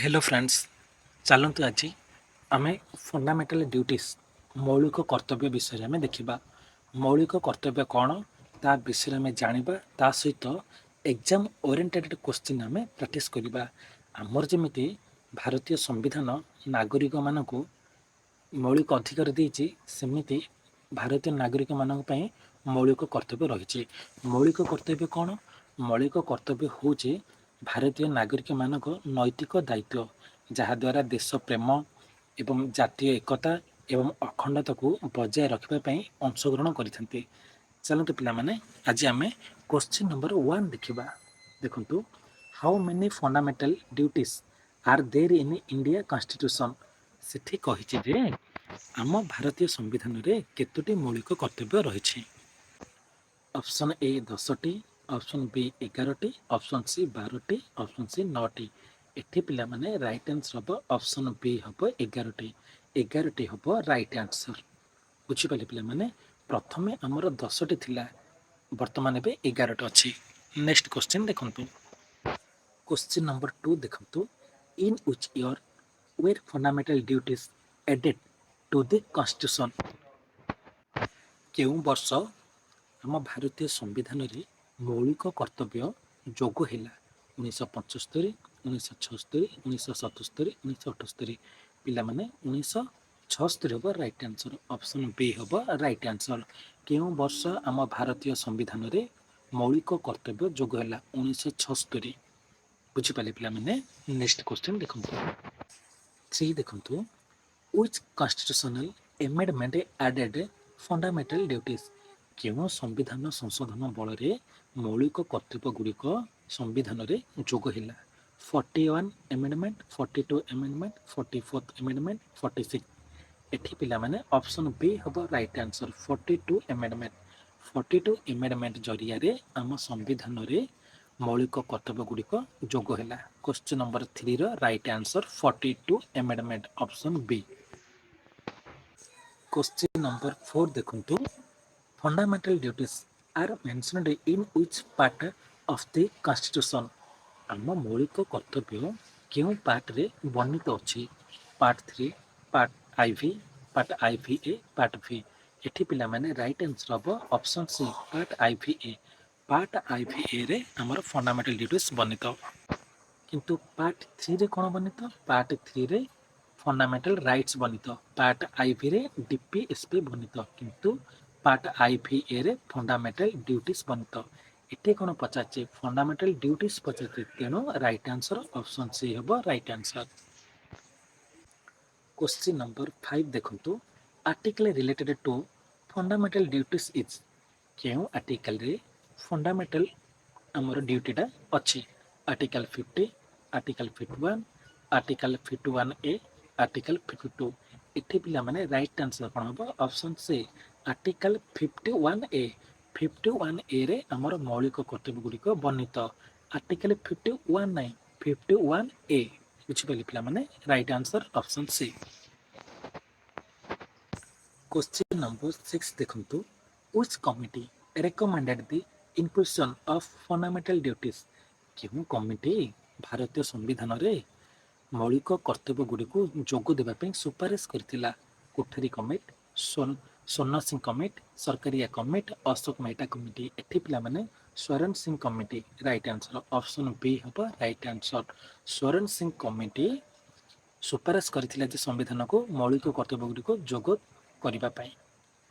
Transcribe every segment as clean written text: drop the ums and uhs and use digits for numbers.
Hello friends चलतु आज आम फंडामेंटल ड्यूटीज मौलिक कर्तव्य विषय में देखा मौलिक कर्तव्य कौन ता विषय में जाना ता सहित एग्जाम ओरिएंटेड क्वेश्चन आम प्रैक्टिस करवा आमर जमी भारतीय संविधान नागरिक मानक मौलिक अधिकार देती सेमती भारतीय नागरिक मान मौलिक कर्तव्य रही मौलिक कर्तव्य कौन मौलिक कर्तव्य हूँ भारतीय नागरिक मानक नैतिक दायित्व जहाद्वारा देश प्रेम एवं जातीय एकता एवं अखंडता को बजाय रखापी अंशग्रहण करते चलते पे आज आम क्वेश्चन नंबर 1 देखा देखु how many fundamental duties are there in India constitution से कही आम भारतीय संविधान में केतोटी मौलिक कर्तव्य रही ऑप्शन ए 10टी ऑप्शन बी 11टी ऑप्शन सी 12टी ऑप्शन सी 9टी एठी पिला माने राइट आंसर हम ऑप्शन बी हम 11टी 11टी हम राइट आंसर बुझिपाले पिला माने प्रथमे हमर 10टी थिला वर्तमान बे 11टी अछि नेक्स्ट क्वेश्चन देखंतु क्वेश्चन नंबर 2 देखंतु in which year were fundamental duties added to the constitution केउ वर्ष आम भारतीय संविधान रे मौलिक कर्तव्य जोग है 1975 1976 1977 1978 पिला माने 1976 हम राइट आंसर ऑप्शन बी हम राइट आंसर केउ वर्ष आम भारतीय संविधान रे मौलिक कर्तव्य जोग है 1976 बुझिपाले पिला माने नेक्स्ट क्वेश्चन देखंतु 3 देखंतु which constitutional amendment added fundamental duties केउं संविधान संशोधन बल मौलिक कर्तव्य गुड़िक संविधान रे जोग है 41 अमेंडमेंट 42 अमेंडमेंट 44th अमेंडमेंट 46 एठी पिला माने ऑप्शन बी हम राइट आंसर 42 अमेंडमेंट 42 अमेंडमेंट जरिया रे आम संविधान रे मौलिक कर्तव्य गुड़िक जोग है क्वेश्चन नंबर 3 रो right answer 42 amendment option B question number 4 देखंतु fundamental duties are mentioned in which part of the constitution आम मौलिक कर्तव्य केउं पार्ट रे वर्णित अछि part 3 part IV part IVA part V एठी पिला माने राइट आंसर हम ऑप्शन सी पार्ट आईवीए रे हमर फंडामेंटल ड्यूटीज वर्णित किंतु पार्ट 3 रे कोन वर्णित पार्ट 3 रे फंडामेंटल राइट्स वर्णित पार्ट आईवी रे डीपीएसपी वर्णित किंतु पार्ट आईवीए रे फंडामेंटल ड्यूटीज वर्णित एटे कोन पचाचे फंडामेंटल ड्यूटीज पचाचे तेणु राइट आंसर ऑप्शन सी हम राइट आंसर क्वेश्चन नंबर 5 देखंतु article related to fundamental duties is केउ आर्टिकल रे फंडामेंटल हमर ड्यूटीटा अछि article 50 article 51 article 51 A article 52 एठी पिला माने राइट आंसर कोन हो ऑप्शन सी आर्टिकल 51 ए रे हमर मौलिक कर्तव्य गुड़िक वर्णित आर्टिकल 51 नहीं 51 ए बुझिपाली पिला माने right answer option C question number 6 देखंतु which committee recommended the inclusion of fundamental duties केउ कमिटी भारतीय संविधान रे मौलिक कर्तव्य गुड़िक जोग देवाई सुपारिश करथिला Kothari committee Swaran Singh committee Sarkaria committee Ashok Mehta committee एठी पिला माने Swaran Singh committee right answer option B हम right answer Swaran Singh committee सुपारिश करथिला जे संविधान को मौलिक कर्तव्य गुड़िक जोग करबा पई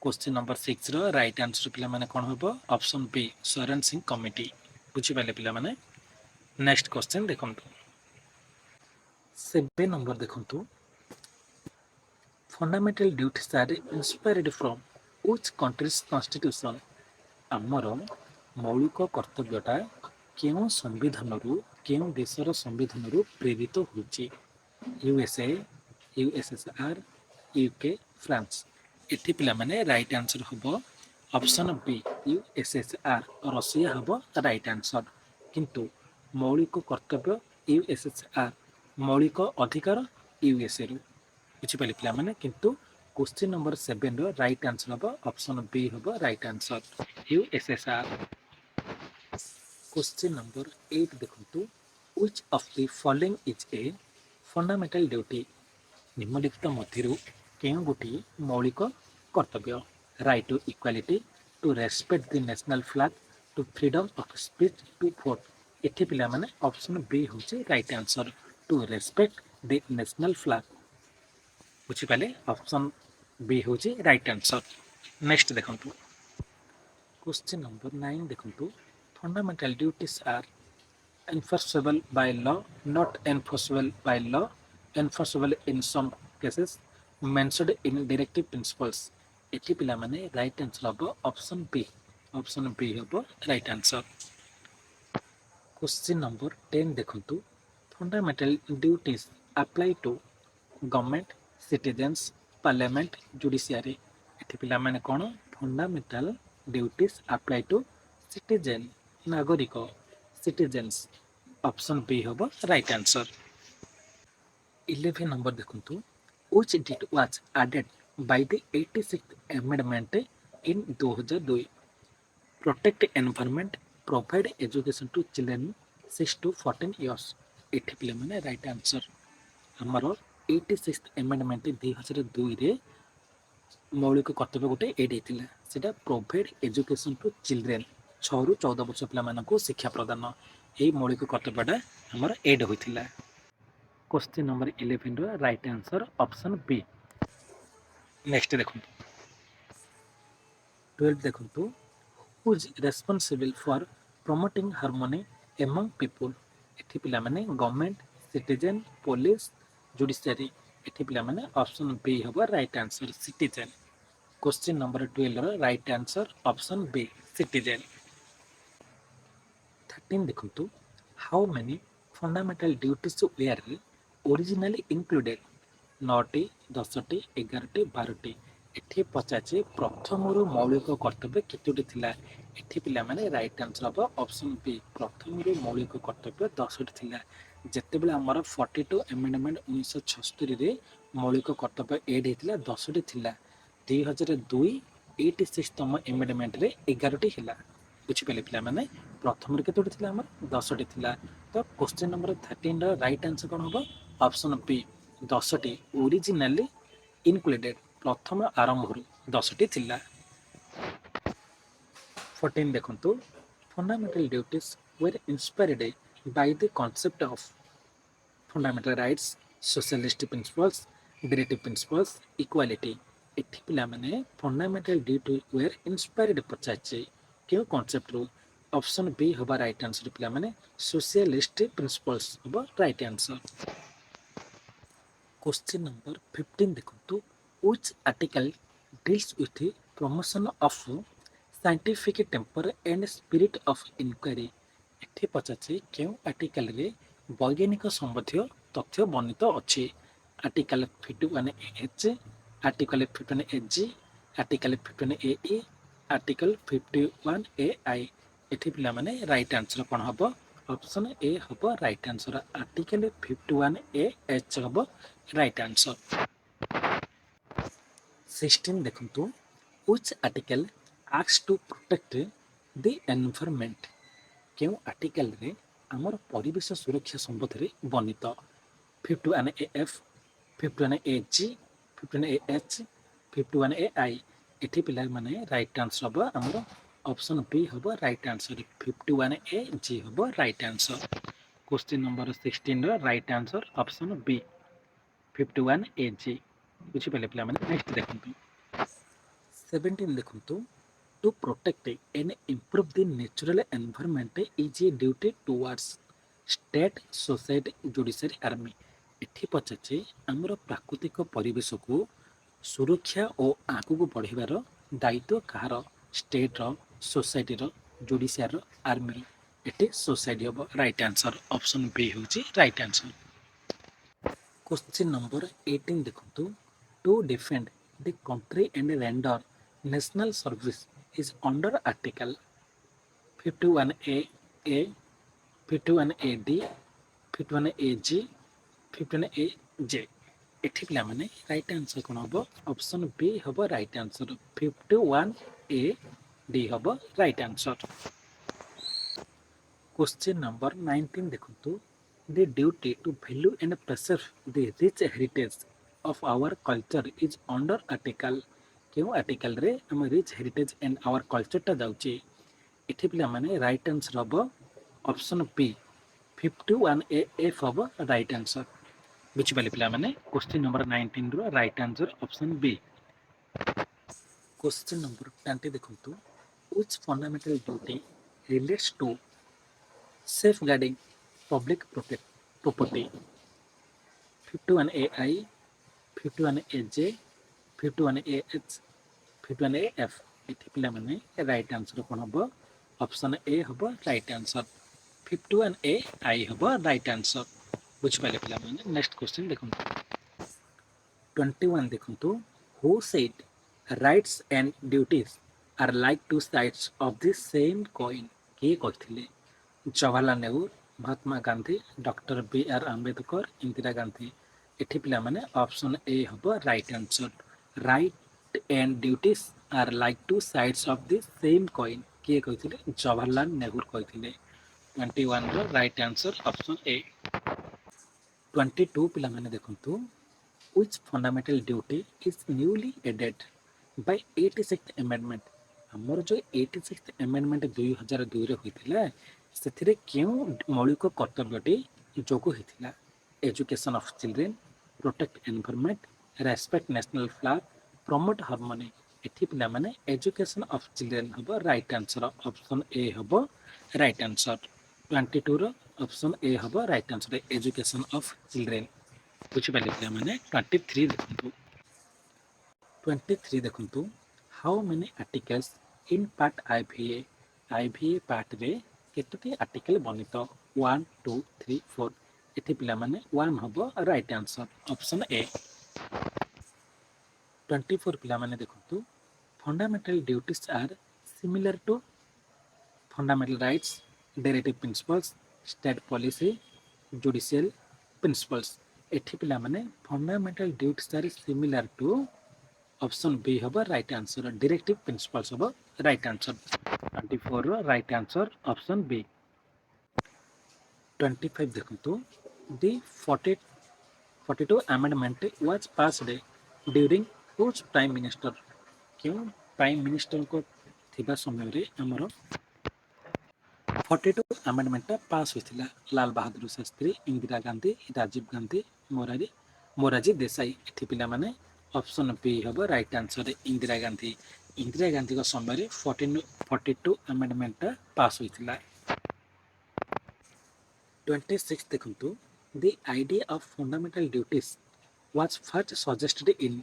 क्वेश्चन नंबर 6 रो राइट आंसर पिला माने कोन होबो ऑप्शन बी स्वर्ण सिंह कमिटी बुझी पाले पिला माने नेक्स्ट क्वेश्चन देखंतु 7 नंबर देखंतु fundamental duties are inspired from which countries constitution आमर मौलिक कर्तव्यटा केउं संविधान रु केउं देशर संविधान रु प्रेरित होछि यूएसए यूएसएसआर यूके फ्रांस एठी पिला माने राइट आंसर हबो ऑप्शन बी यूएसएसआर रशिया हबो राइट आंसर किंतु मौलिक कर्तव्य यूएसएसआर मौलिक अधिकार यूएसए रु बुझिपाले पिला माने किंतु क्वेश्चन नंबर 7 रो राइट आंसर हबो ऑप्शन बी हबो right answer USSR question number 8 देखंतु which of the following is a fundamental duty ନିମ୍ନଲିଖିତ ମଧ୍ୟରୁ କେଉଁ ଗୋଟିଏ ମୌଳିକ କର୍ତ୍ତବ୍ୟ? Right to equality, to respect the national flag, to freedom of speech, to vote. ଏଠି ପିଲାମାନେ ଅପସନ୍ ବି ହେଉଛି right answer, to respect the national flag. ବୁଝିପାରିଲେ, ଅପସନ୍ ବି ହେଉଛି ରାଇଟ୍ ଆନ୍ସର। ନେକ୍ସଟ ଦେଖନ୍ତୁ, କ୍ୱେଶ୍ଚିନ୍ ନମ୍ବର 9 ଦେଖନ୍ତୁ, fundamental duties R enforceable by law, not enforceable by law, enforceable in some cases, mentioned in directive principles। ଏଠି ପିଲାମାନେ right answer ହେବ option B. Option B ହେବ right answer. Question number 10 ଦେଖନ୍ତୁ, fundamental duties apply to government, citizens, parliament, judiciary. ଏଠି ପିଲାମାନେ କ'ଣ? Fundamental duties apply to citizen, ନାଗରିକ, citizens. Option B ହେବ ରାଇଟ୍ ଆନ୍ସର। 11 ନମ୍ବର ଦେଖନ୍ତୁ, which date was added by the 86th amendment in 2002? protect environment, provide education to children 6 to 14 years। ଏଠି ପିଲାମାନେ right answer. ଆମର 86th amendment 2002ରେ ମୌଳିକ କର୍ତ୍ତବ୍ୟ ଗୋଟେ aid ହେଇଥିଲା, ସେଇଟା ପ୍ରୋଭାଇଡ୍ ଏଜୁକେସନ୍ ଟୁ ଚିଲଡ୍ରେନ୍, 6ରୁ 14 ବର୍ଷ ପିଲାମାନଙ୍କୁ ଶିକ୍ଷା ପ୍ରଦାନ। ଏହି ମୌଳିକ କର୍ତ୍ତବ୍ୟଟା ଆମର ଏଡ୍ ହୋଇଥିଲା। କ୍ୱେଶ୍ଚିନ୍ ନମ୍ବର 11ର right answer option B. Next ଦେଖନ୍ତୁ, 12 ଦେଖନ୍ତୁ, who is responsible for promoting harmony among people? ଏଠି ପିଲାମାନେ ଗଭର୍ଣ୍ଣମେଣ୍ଟ, ସିଟିଜେନ୍, ପୋଲିସ, ଜୁଡ଼ିସିଆରୀ। ଏଠି ପିଲାମାନେ ଅପସନ୍ ବି ହେବ right answer, citizen. Question number 12ର right answer option B, citizen. 13 ଦେଖନ୍ତୁ, how many fundamental duties were originally included? 9ଟି, 10ଟି, 11ଟି, 12ଟି। ଏଠି ପଚାରିଛି ପ୍ରଥମରୁ ମୌଳିକ କର୍ତ୍ତବ୍ୟ କେତୋଟି ଥିଲା? ଏଠି ପିଲାମାନେ ରାଇଟ୍ ଆନ୍ସର ହେବ ଅପସନ୍ ବି, ପ୍ରଥମରୁ ମୌଳିକ କର୍ତ୍ତବ୍ୟ 10ଟି ଥିଲା। ଯେତେବେଳେ ଆମର 42 ଆମେଣ୍ଡମେଣ୍ଟ 1976ରେ ମୌଳିକ କର୍ତ୍ତବ୍ୟ ଏଡ୍ ହେଇଥିଲା 10ଟି ଥିଲା। 2002 86ତମ ଆମେଣ୍ଡମେଣ୍ଟରେ 11ଟି ହେଲା। ବୁଝିପାରିଲେ ପିଲାମାନେ, ପ୍ରଥମରୁ କେତୋଟି ଥିଲା? ଆମର 10ଟି ଥିଲା। ତ କ୍ୱେଶ୍ଚିନ୍ ନମ୍ବର 13ର ରାଇଟ୍ ଆନ୍ସର କ'ଣ ହେବ? ଅପସନ୍ ବି, 10ଟି ଓରିଜିନାଲି ଇନକ୍ଲୁଡେଡ୍, ପ୍ରଥମ ଆରମ୍ଭରୁ 10ଟି ଥିଲା। 14 ଦେଖନ୍ତୁ, fundamental duties were inspired by the concept of fundamental rights, socialist principles, directive principles, equality. ଏଠି ପିଲାମାନେ ଫଣ୍ଡାମେଣ୍ଟାଲ ଡ୍ୟୁଟି ୱେର୍ ଇନ୍ସପାୟାର୍ଡ ପଚାରିଛି କେଉଁ କନସେପ୍ଟରୁ? ଅପସନ୍ ବି ହେବ ରାଇଟ୍ ଆନ୍ସର ପିଲାମାନେ, ସୋସିଆଲିଷ୍ଟ ପ୍ରିନ୍ସିପଲ୍ସ ହେବ ରାଇଟ୍ ଆନ୍ସର। କ୍ୱେଶ୍ଚିନ୍ ନମ୍ବର 15 ଦେଖନ୍ତୁ, which article deals with promotion of scientific temper and spirit of inquiry? ଏଠି ପଚାରିଛି କେଉଁ ଆର୍ଟିକଲରେ ବୈଜ୍ଞାନିକ ସମ୍ବନ୍ଧୀୟ ତଥ୍ୟ ବର୍ଣ୍ଣିତ ଅଛି? Article 51H, article 51AG, article 51AE, article 51AI। ଏଠି ପିଲାମାନେ ରାଇଟ୍ ଆନ୍ସର କ'ଣ ହେବ? ଅପସନ୍ ଏ ହେବ ରାଇଟ୍ ଆନ୍ସର, ଆର୍ଟିକଲ 51AH ହେବ ରାଇଟ୍ ଆନ୍ସର। 16 ଦେଖନ୍ତୁ, which article asks to protect the environment? କେଉଁ ଆର୍ଟିକଲରେ ଆମର ପରିବେଶ ସୁରକ୍ଷା ସମ୍ବନ୍ଧରେ ବର୍ଣ୍ଣିତ? 51AF, 51AG, 51AH, 51AI। ଏଠି ପିଲାମାନେ ରାଇଟ୍ ଆନ୍ସର ହେବ ଆମର ଅପସନ୍ ବି ହେବ ରାଇଟ୍ ଆନ୍ସର, 51AG ହେବ ରାଇଟ୍ ଆନ୍ସର। କ୍ୱେଶ୍ଚିନ୍ ନମ୍ବର 16ର right answer option B, 51AG। ବୁଝିପାରିଲେ ପିଲାମାନେ, ନେକ୍ସଟ ଦେଖନ୍ତୁ, 17 ଦେଖନ୍ତୁ, to protect and improve the natural environment is a duty towards state, society, judiciary, army. ଏଠି ପଚାରିଛି ଆମର ପ୍ରାକୃତିକ ପରିବେଶକୁ ସୁରକ୍ଷା ଓ ଆଗକୁ ବଢ଼ିବାର ଦାୟିତ୍ୱ କାହାର? ଷ୍ଟେଟ୍ର, ସୋସାଇଟିର, ଜୁଡ଼ିସିଆରୀର, ଆର୍ମିର। ଏଠି ସୋସାଇଟି ହେବ ରାଇଟ୍ ଆନ୍ସର, ଅପସନ୍ ବି ହେଉଛି ରାଇଟ୍ ଆନ୍ସର। କ୍ୱେଶ୍ଚିନ୍ ନମ୍ବର 18 ଦେଖନ୍ତୁ, to defend the country and render national service is under article 51A, 51AD, 51AG, 51AJ। ଏଠି ପିଲାମାନେ ରାଇଟ୍ ଆନ୍ସର କ'ଣ ହେବ? ଅପସନ୍ ବି ହେବ ରାଇଟ୍ ଆନ୍ସର, 51AD ହେବ right answer. Question number 19 ଦେଖନ୍ତୁ, The duty to value and preserve the rich heritage of our culture is under article କେଉଁ ଆର୍ଟିକଲରେ ଆମ ରିଚ୍ ହେରିଟେଜ୍ ଆଣ୍ଡ ଆୱାର କଲଚରଟା ଯାଉଛି ଏଠି ପିଲାମାନେ ରାଇଟ୍ ଆନ୍ସର ହେବ ଅପସନ୍ ପି 51A ହବ ରାଇଟ୍ ଆନ୍ସର ବୁଝିପାରିଲେ ପିଲାମାନେ କ୍ୱେଶ୍ଚିନ୍ ନମ୍ବର 19ର right answer option B question number 20 देखंतु which fundamental duty relates to safeguarding public property 51AI 51AJ 51AH 51AF ଏଠି ପିଲାମାନେ ରାଇଟ୍ ଆନ୍ସର କ'ଣ ହେବ ଅପସନ୍ ଏ ହେବ ରାଇଟ୍ ଆନ୍ସର 51AI ହେବ ରାଇଟ୍ ଆନ୍ସର ବୁଝିପାରିଲେ ପିଲାମାନେ ନେକ୍ସଟ କ୍ୱେଶ୍ଚିନ୍ ଦେଖନ୍ତୁ 21 ଦେଖନ୍ତୁ who said rights and duties are like two sides of the same coin କିଏ କହିଥିଲେ Jawaharlal Nehru Mahatma Gandhi doctor B R Ambedkar Indira Gandhi ଏଠି ପିଲାମାନେ ଅପସନ୍ ଏ ହେବ right answer right and duties are like two sides of the same coin କିଏ କହିଥିଲେ ଜବାହରଲାଲ ନେହେରୁ କହିଥିଲେ 21ର right answer option A 22 ପିଲାମାନେ ଦେଖନ୍ତୁ which fundamental duty is newly added by 86th amendment ଆମର ଯେଉଁ 86th amendment 2002ରେ ହୋଇଥିଲା ସେଥିରେ କେଉଁ ମୌଳିକ କର୍ତ୍ତବ୍ୟଟି ଯୋଗ ହୋଇଥିଲା education of children protect environment respect national flag promote harmony ଏଠି ପିଲାମାନେ ଏଜୁକେସନ୍ ଅଫ୍ ଚିଲଡ୍ରେନ୍ ହେବ ରାଇଟ୍ ଆନ୍ସର ଅପସନ୍ ଏ ହେବ ରାଇଟ୍ ଆନ୍ସର 22ର ଅପସନ୍ ଏ ହେବ right answer education of children ବୁଝିପାରିଲେ ପିଲାମାନେ 23 ଦେଖନ୍ତୁ 23 ଦେଖନ୍ତୁ how many articles in part IVA ପାର୍ଟରେ କେତୋଟି ଆର୍ଟିକଲ ବର୍ଣ୍ଣିତ 1 2 3 4 ଏଠି ପିଲାମାନେ 1 ହେବ ରାଇଟ୍ ଆନ୍ସର ଅପସନ୍ ଏ 24 ପିଲାମାନେ ଦେଖନ୍ତୁ fundamental duties are similar to fundamental rights directive principles state policy judicial principles ଏଠି ପିଲାମାନେ fundamental duties are similar to option B ହେବ ରାଇଟ୍ ଆନ୍ସର ଡିରେକ୍ଟିଭ୍ ପ୍ରିନ୍ସିପଲ୍ସ ହେବ ରାଇଟ୍ ଆନ୍ସର 24ର ରାଇଟ୍ ଆନ୍ସର ଅପସନ୍ ବି 25 ଦେଖନ୍ତୁ the 42 amendment was passed during whose prime minister କେଉଁ prime ମିନିଷ୍ଟରଙ୍କ ଥିବା ସମୟରେ ଆମର 42 amendmentଟା ପାସ୍ ହୋଇଥିଲା ଲାଲ ବାହାଦୁର ଶାସ୍ତ୍ରୀ ଇନ୍ଦିରା ଗାନ୍ଧୀ ରାଜୀବ ଗାନ୍ଧୀ ମୋରାରଜୀ ଦେଶାଇ ଏଠି ପିଲାମାନେ ଅପସନ୍ ବି ହେବ ରାଇଟ୍ ଆନ୍ସର ଇନ୍ଦିରା ଗାନ୍ଧୀଙ୍କ ସମୟରେ 42 amendmentଟା ପାସ୍ ହୋଇଥିଲା 26 ଦେଖନ୍ତୁ the idea of fundamental duties was first suggested in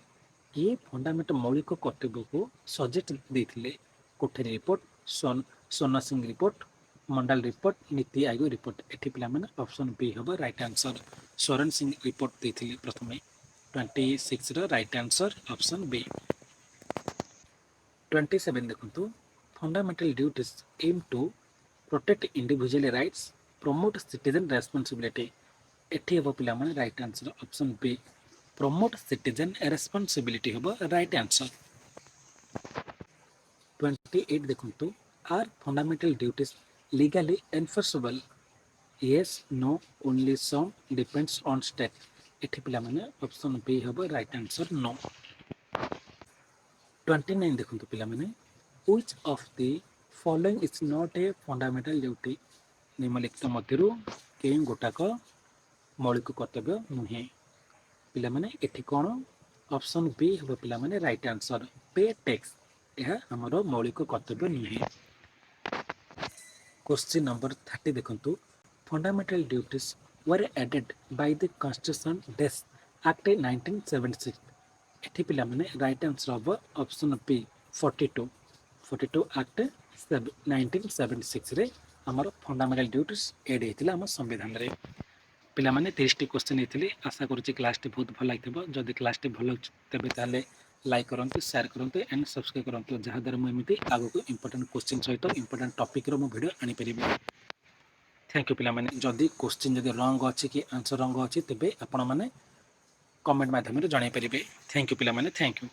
କିଏ ଫଣ୍ଡାମେଣ୍ଟାଲ ମୌଳିକ କର୍ତ୍ତବ୍ୟକୁ ସଜେଷ୍ଟ ଦେଇଥିଲେ Kothari report Swaran Singh report Mandal report NITI Aayog report ଏଠି ପିଲାମାନେ ଅପସନ୍ ବି ହେବ right answer Swaran Singh report ଦେଇଥିଲେ ପ୍ରଥମେ 26ର ରାଇଟ୍ ଆନ୍ସର ଅପସନ୍ ବି 27 ଦେଖନ୍ତୁ fundamental duties aim to protect individual rights promote citizen responsibility ଏଠି ହେବ ପିଲାମାନେ right answer option B promote citizen responsibility ହେବ ରାଇଟ୍ ଆନ୍ସର 28 ଦେଖନ୍ତୁ are fundamental duties legally enforceable yes no only some depends on state ଏଠି ପିଲାମାନେ option B ହେବ right answer no 29 ଦେଖନ୍ତୁ ପିଲାମାନେ which of the following is not a fundamental duty ନିମ୍ନଲିଖିତ ମଧ୍ୟରୁ କେଉଁ ଗୋଟାକ ମୌଳିକ କର୍ତ୍ତବ୍ୟ ନୁହେଁ ପିଲାମାନେ ଏଠି କ'ଣ ଅପସନ୍ ବି ହେବ ପିଲାମାନେ ରାଇଟ୍ ଆନ୍ସର ପେ ଟ୍ୟାକ୍ସ ଏହା ଆମର ମୌଳିକ କର୍ତ୍ତବ୍ୟ ନୁହେଁ क्वेश्चन नंबर 30 देखंतु fundamental duties were added by the constitution डेस एक्ट 1976 एठी पिला माने राइट आंसर अब ऑप्शन बी 42 एक्ट 1976 रे हमर फंडामेंटल ड्यूटीज एड हेतिला हम संविधान रे पिला माने 30 क्वेश्चन हेतिले आशा करूची क्लास टी बहुत भल लागितबो जदि क्लास टी भल तबे ताले लाइक करंतु शेयर करंतु एंड सब्सक्राइब करंतु जहाँ द्वारा मुझे एमती आगको इंपोर्टेंट क्वेश्चन सहित इंपोर्टेंट टॉपिक रो वीडियो आनी परिबे थैंक यू पिला माने जदि क्वेश्चन जदि रॉन्ग अछि कि आंसर रॉन्ग अछि तबे आपण माने कमेंट माध्यम रे जणाई परिबे थैंक यू पिला माने थैंक यू